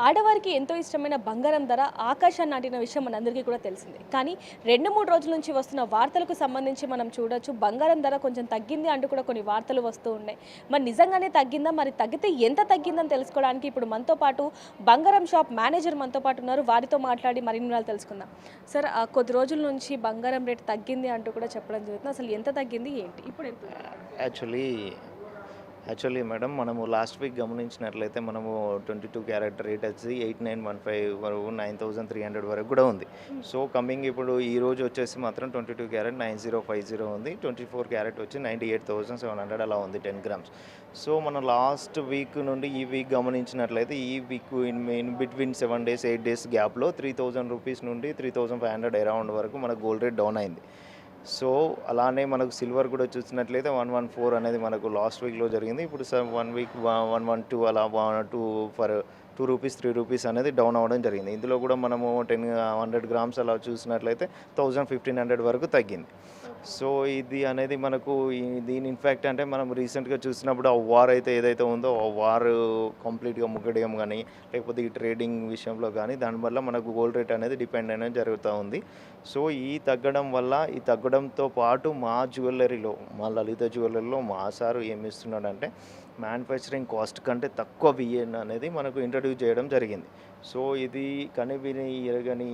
ఆడవారికి ఎంతో ఇష్టమైన బంగారం ధర ఆకాశాన్ని నాటిన విషయం మనందరికీ కూడా తెలిసిందే. కానీ 2-3 రోజుల నుంచి వస్తున్న వార్తలకు సంబంధించి మనం చూడొచ్చు బంగారం ధర కొంచెం తగ్గింది అంటూ కూడా కొన్ని వార్తలు వస్తూ ఉన్నాయి. మరి నిజంగానే తగ్గిందా? మరి తగ్గితే ఎంత తగ్గిందని తెలుసుకోవడానికి ఇప్పుడు మనతో పాటు బంగారం షాప్ మేనేజర్ మనతో పాటు ఉన్నారు. వారితో మాట్లాడి మరిన్ని వివరాలు తెలుసుకుందాం. సార్ కొద్ది రోజుల నుంచి బంగారం రేట్ తగ్గింది అంటూ కూడా చెప్పడం జరుగుతుంది. అసలు ఎంత తగ్గింది ఏంటి? ఇప్పుడు ఎంత ఉంది? యాక్చువల్లీ యాక్చువల్లీ మేడం మనము లాస్ట్ వీక్ గమనించినట్లయితే మనము 22 క్యారెట్ రేట్ వచ్చి 8915 వరకు 9300 వరకు కూడా ఉంది. సో కమింగ్ ఇప్పుడు ఈ రోజు వచ్చేసి మాత్రం 22 క్యారెట్ 9050 ఉంది. 24 క్యారెట్ వచ్చి 98,700 అలా ఉంది 10 గ్రామ్స్. సో మనం లాస్ట్ వీక్ నుండి ఈ వీక్ గమనించినట్లయితే ఈ week in between 7 days 8 days గ్యాప్లో 3000 రూపీస్ నుండి 3500 అరౌండ్ వరకు మన గోల్డ్ రేట్ డౌన్ అయింది. సో అలానే మనకు సిల్వర్ కూడా చూసినట్లయితే 114 అనేది మనకు లాస్ట్ వీక్లో జరిగింది. ఇప్పుడు 1 వీక్ 112 అలా 2 ఫర్ 2 రూపీస్ 3 రూపీస్ అనేది డౌన్ అవ్వడం జరిగింది. ఇందులో కూడా మనము 100 గ్రామ్స్ అలా చూసినట్లయితే 1500 వరకు తగ్గింది. సో ఇది అనేది మనకు దీని ఇన్ఫ్యాక్ట్ అంటే మనం రీసెంట్గా చూసినప్పుడు ఆ వార్ అయితే ఏదైతే ఉందో ఆ వార్ కంప్లీట్గా ముగ్గడం కానీ లేకపోతే ఈ ట్రేడింగ్ విషయంలో కానీ దానివల్ల మనకు గోల్డ్ రేట్ అనేది డిపెండ్ అనేది జరుగుతూ ఉంది. సో ఈ తగ్గడంతో పాటు మా జ్యువెలరీలో మా లలిత జ్యువెలరీలో మా సారు ఏమి ఇస్తున్నాడంటే మ్యానుఫ్యాక్చరింగ్ కాస్ట్ కంటే తక్కువ విఎన్ అనేది మనకు ఇంట్రడ్యూస్ చేయడం జరిగింది. సో ఇది కనివిని ఎరగని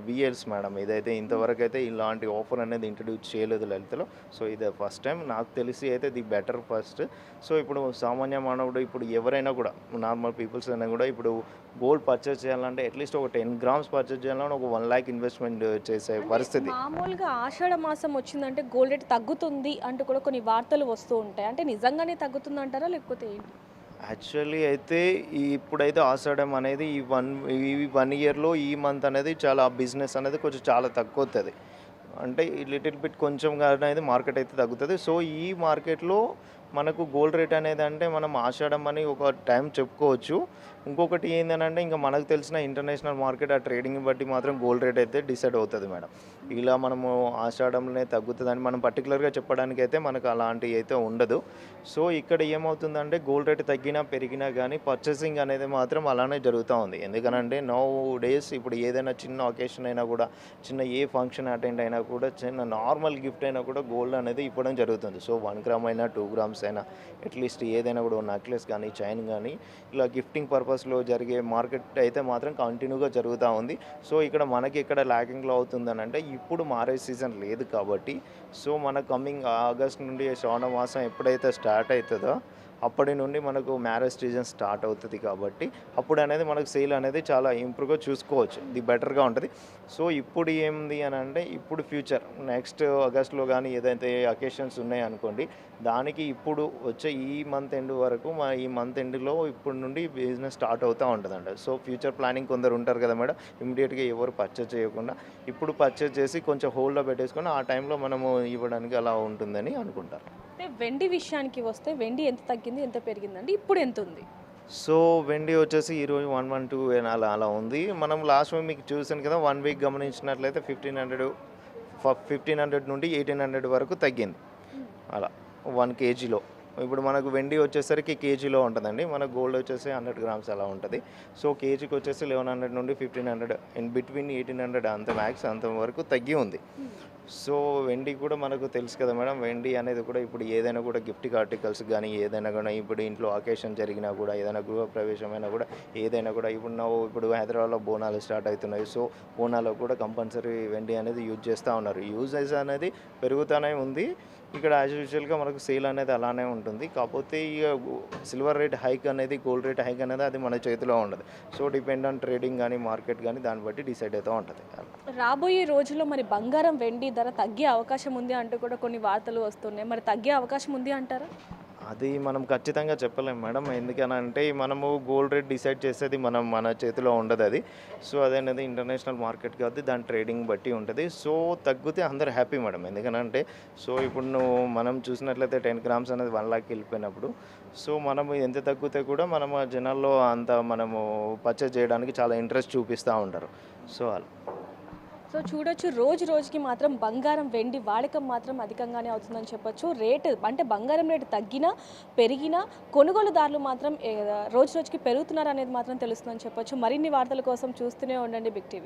విఎల్స్ మేడం. ఇదైతే ఇంతవరకు అయితే ఇలాంటి ఆఫర్ అనేది ఇంట్రడ్యూస్ చేయలేదు లలితలో. సో ఇది ఫస్ట్ టైం నాకు తెలిసి అయితే ది బెటర్ ఫస్ట్. సో ఇప్పుడు సామాన్య మానవుడు ఇప్పుడు ఎవరైనా కూడా నార్మల్ పీపుల్స్ అయినా కూడా ఇప్పుడు గోల్డ్ పర్చేస్ చేయాలంటే అట్లీస్ట్ ఒక 10 గ్రామ్స్ పర్చేస్ చేయాలంటే ఒక 1 lakh ఇన్వెస్ట్మెంట్ చేసే పరిస్థితి. మామూలుగా ఆషాఢ మాసం వచ్చిందంటే గోల్డ్ రేట్ తగ్గుతుంది అంటూ కూడా కొన్ని వార్తలు వస్తూ ఉంటాయి. అంటే నిజంగానే తగ్గుతుంది అంటారా లేకపోతే ఏంటి? యాక్చువల్లీ అయితే ఇప్పుడైతే ఆషాఢం అనేది ఈ 1 ఇయర్లో ఈ మంత్ అనేది చాలా బిజినెస్ అనేది కొంచెం చాలా తక్కువ అవుతుంది. అంటే లిటిల్ బిట్ కొంచెం అనేది మార్కెట్ అయితే తగ్గుతుంది. సో ఈ మార్కెట్లో మనకు గోల్డ్ రేట్ అనేది అంటే మనం ఆషాఢం అని ఒక టైం చెప్పుకోవచ్చు. ఇంకొకటి ఏంటంటే ఇంకా మనకు తెలిసిన ఇంటర్నేషనల్ మార్కెట్ ఆ ట్రేడింగ్ బట్టి మాత్రం గోల్డ్ రేట్ అయితే డిసైడ్ అవుతుంది మేడం. ఇలా మనము ఆషాఢంలోనే తగ్గుతుందని మనం పర్టికులర్గా చెప్పడానికి అయితే మనకు అలాంటివి అయితే ఉండదు. సో ఇక్కడ ఏమవుతుందంటే గోల్డ్ రేట్ తగ్గినా పెరిగినా కానీ పర్చేసింగ్ అనేది మాత్రం అలానే జరుగుతూ ఉంది. ఎందుకనంటే నౌ డేస్ ఇప్పుడు ఏదైనా చిన్న ఒకేషన్ అయినా కూడా చిన్న ఏ ఫంక్షన్ అటెండ్ అయినా కూడా చిన్న నార్మల్ గిఫ్ట్ అయినా కూడా గోల్డ్ అనేది ఇవ్వడం జరుగుతుంది. సో 1 గ్రామ్ అయినా 2 గ్రామ్స్ అయినా అట్లీస్ట్ ఏదైనా కూడా నెక్లెస్ కానీ చైన్ కానీ ఇలా గిఫ్టింగ్ పర్పస్లో జరిగే మార్కెట్ అయితే మాత్రం కంటిన్యూగా జరుగుతూ ఉంది. సో ఇక్కడ మనకి ఇక్కడ ల్యాకింగ్లో అవుతుందని అంటే ఇప్పుడు మ్యారేజ్ సీజన్ లేదు కాబట్టి సో మన కమింగ్ ఆగస్ట్ నుండి శ్రావణ మాసం ఎప్పుడైతే స్టార్ట్ అవుతుందో అప్పటి నుండి మనకు మ్యారేజ్ సీజన్ స్టార్ట్ అవుతుంది కాబట్టి అప్పుడు అనేది మనకు సేల్ అనేది చాలా ఇంప్రూవ్గా చూసుకోవచ్చు. ఇది బెటర్గా ఉంటుంది. సో ఇప్పుడు ఏంది అని అంటే ఇప్పుడు ఫ్యూచర్ నెక్స్ట్ ఆగస్ట్లో కానీ ఏదైతే అకేషన్స్ ఉన్నాయో అనుకోండి దానికి ఇప్పుడు వచ్చే ఈ మంత్ ఎండ్ వరకు ఈ మంత్ ఎండ్లో ఇప్పుడు నుండి బిజినెస్ స్టార్ట్ అవుతూ ఉంటుందండి. సో ఫ్యూచర్ ప్లానింగ్ కొందరు ఉంటారు కదా మేడం, ఇమీడియట్గా ఎవరు పర్చేజ్ చేయకుండా ఇప్పుడు పర్చేజ్ చేసి కొంచెం హోల్డ్లో పెట్టేసుకొని ఆ టైంలో మనము ఇవ్వడానికి అలా ఉంటుందని అనుకుంటారు. అంటే వెండి విషయానికి వస్తే వెండి ఎంత తగ్గింది ఎంత పెరిగిందండి ఇప్పుడు ఎంత ఉంది? సో వెండి వచ్చేసి ఈరోజు 112 అలా ఉంది. మనం లాస్ట్ వీక్ మీకు చూసాను కదా 1 వీక్ గమనించినట్లయితే 1500 నుండి 1800 వరకు తగ్గింది అలా 1 kgలో. ఇప్పుడు మనకు వెండి వచ్చేసరికి కేజీలో ఉంటుందండి, మన గోల్డ్ వచ్చేసి 100 గ్రామ్స్ అలా ఉంటుంది. సో కేజీకి వచ్చేసి 1100 నుండి 1500 ఇన్ బిట్వీన్ 1800 అంత మ్యాక్స్ అంత వరకు తగ్గి ఉంది. సో వెండి కూడా మనకు తెలుసు కదా మేడం, వెండి అనేది కూడా ఇప్పుడు ఏదైనా కూడా గిఫ్టింగ్ ఆర్టికల్స్ కానీ ఏదైనా కూడా ఇప్పుడు ఇంట్లో అకేషన్ జరిగినా కూడా ఏదైనా గృహప్రవేశమైనా కూడా ఏదైనా కూడా ఇప్పుడు హైదరాబాద్లో బోనాలు స్టార్ట్ అవుతున్నాయి. సో బోనాలో కూడా కంపల్సరీ వెండి అనేది యూజ్ చేస్తూ ఉన్నారు. యూజెస్ అనేది పెరుగుతూనే ఉంది. ఇక్కడ యాజ్ యూజువల్గా మనకు సేల్ అనేది అలానే ఉంటుంది. కాకపోతే ఇక సిల్వర్ రేట్ హైక్ అనేది గోల్డ్ రేట్ హైక్ అనేది అది మన చేతిలో ఉండదు. సో డిపెండ్ ఆన్ ట్రేడింగ్ కానీ మార్కెట్ కానీ దాన్ని బట్టి డిసైడ్ అవుతూ ఉంటుంది. రాబోయే రోజుల్లో మరి బంగారం వెండి ధర తగ్గే అవకాశం ఉంది అంటూ కూడా కొన్ని వార్తలు వస్తున్నాయి. మరి తగ్గే అవకాశం ఉంది అంటారా? అది మనం ఖచ్చితంగా చెప్పలేము మేడం. ఎందుకనంటే మనము గోల్డ్ రేట్ డిసైడ్ చేసేది మన చేతిలో ఉండదు అది. సో అదనేది ఇంటర్నేషనల్ మార్కెట్ కాబట్టి దాని ట్రేడింగ్ బట్టి ఉంటుంది. సో తగ్గితే అందరు హ్యాపీ మేడం. ఎందుకనంటే సో ఇప్పుడు మనం చూసినట్లయితే 10 గ్రామ్స్ అనేది 1 lakh వెళ్ళిపోయినప్పుడు సో మనము ఎంత తగ్గితే కూడా మనము జనాల్లో అంత మనము పర్చేజ్ చేయడానికి చాలా ఇంట్రెస్ట్ చూపిస్తూ ఉంటారు. సో అలా సో చూడొచ్చు రోజు రోజుకి మాత్రం బంగారం వెండి వాడకం మాత్రం అధికంగానే అవుతుందని చెప్పొచ్చు. రేటు అంటే బంగారం రేటు తగ్గినా పెరిగినా కొనుగోలుదారులు మాత్రం రోజు రోజుకి పెరుగుతున్నారు అనేది మాత్రం తెలుస్తుందని చెప్పొచ్చు. మరిన్ని వార్తల కోసం చూస్తూనే ఉండండి బిగ్ టీవీ.